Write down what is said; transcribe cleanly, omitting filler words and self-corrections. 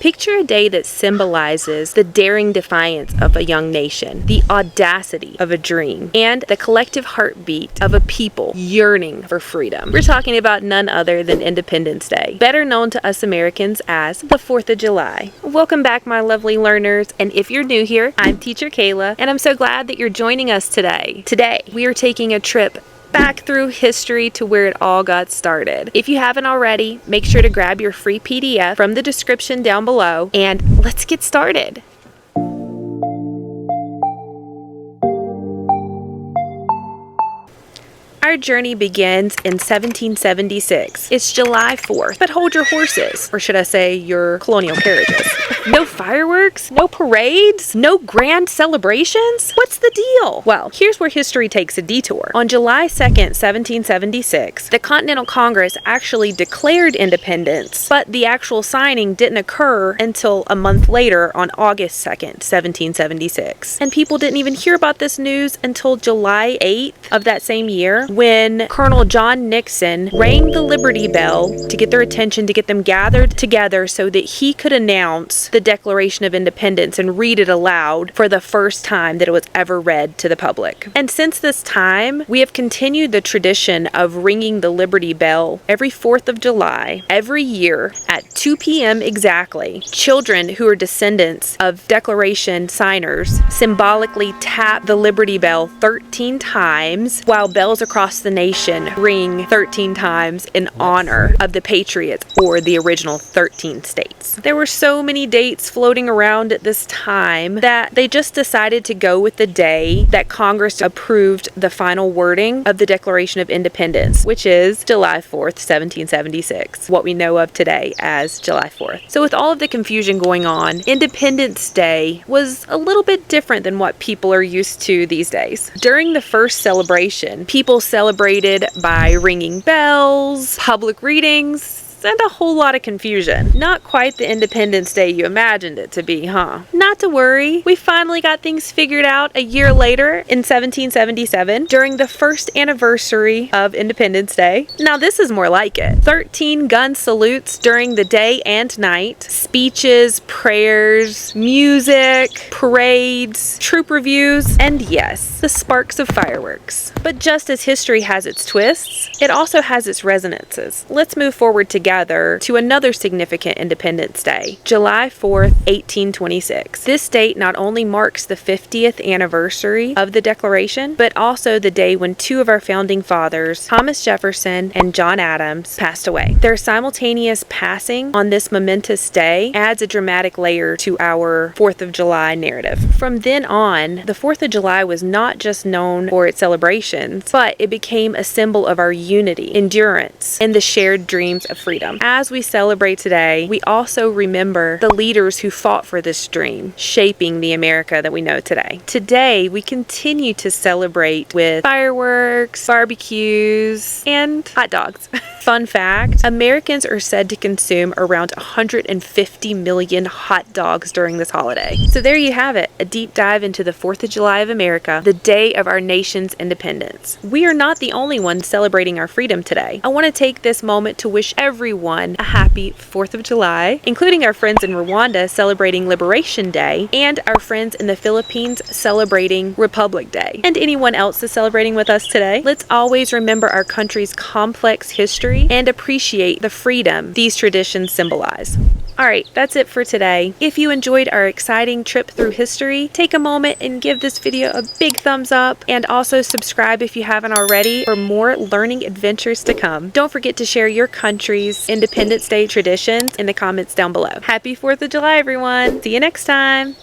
Picture a day that symbolizes the daring defiance of a young nation, the audacity of a dream, and the collective heartbeat of a people yearning for freedom. We're talking about none other than Independence Day, better known to us Americans as the 4th of July. Welcome back, my lovely learners, and if you're new here, I'm Teacher Kayla, and I'm so glad that you're joining us today. Today, we are taking a trip back through history to where it all got started. If you haven't already, make sure to grab your free PDF from the description down below, and let's get started. Our journey begins in 1776. It's July 4th, but hold your horses, or should I say your colonial carriages. No fireworks, no parades, no grand celebrations? What's the deal? Well, here's where history takes a detour. On July 2nd, 1776, the Continental Congress actually declared independence, but the actual signing didn't occur until a month later on August 2nd, 1776. And people didn't even hear about this news until July 8th of that same year, when Colonel John Nixon rang the Liberty Bell to get their attention, to get them gathered together so that he could announce the Declaration of Independence and read it aloud for the first time that it was ever read to the public. And since this time, we have continued the tradition of ringing the Liberty Bell every 4th of July, every year at 2 p.m. exactly. Children who are descendants of Declaration signers symbolically tap the Liberty Bell 13 times while bells across the nation ring 13 times in honor of the Patriots, or the original 13 states. There were so many dates floating around at this time that they just decided to go with the day that Congress approved the final wording of the Declaration of Independence, which is July 4th, 1776, what we know of today as July 4th. So with all of the confusion going on, Independence Day was a little bit different than what people are used to these days. During the first celebration, people celebrated by ringing bells, public readings, and a whole lot of confusion. Not quite the Independence Day you imagined it to be, huh? Not to worry, we finally got things figured out a year later in 1777 during the first anniversary of Independence Day. Now this is more like it. 13 gun salutes during the day and night, speeches, prayers, music, parades, troop reviews, and yes, the sparks of fireworks. But just as history has its twists, it also has its resonances. Let's move forward together to another significant Independence Day, July 4th, 1826. This date not only marks the 50th anniversary of the Declaration, but also the day when two of our founding fathers, Thomas Jefferson and John Adams, passed away. Their simultaneous passing on this momentous day adds a dramatic layer to our 4th of July narrative. From then on, the 4th of July was not just known for its celebrations, but it became a symbol of our unity, endurance, and the shared dreams of freedom. As we celebrate today, we also remember the leaders who fought for this dream, shaping the America that we know today. Today, we continue to celebrate with fireworks, barbecues, and hot dogs. Fun fact, Americans are said to consume around 150 million hot dogs during this holiday. So there you have it, a deep dive into the 4th of July of America, the day of our nation's independence. We are not the only ones celebrating our freedom today. I want to take this moment to wish everyone a happy 4th of July, including our friends in Rwanda celebrating Liberation Day, and our friends in the Philippines celebrating Republic Day, and anyone else that's celebrating with us today. Let's always remember our country's complex history and appreciate the freedom these traditions symbolize. Alright, that's it for today. If you enjoyed our exciting trip through history, take a moment and give this video a big thumbs up, and also subscribe if you haven't already for more learning adventures to come. Don't forget to share your country's Independence Day traditions in the comments down below. Happy 4th of July, everyone! See you next time!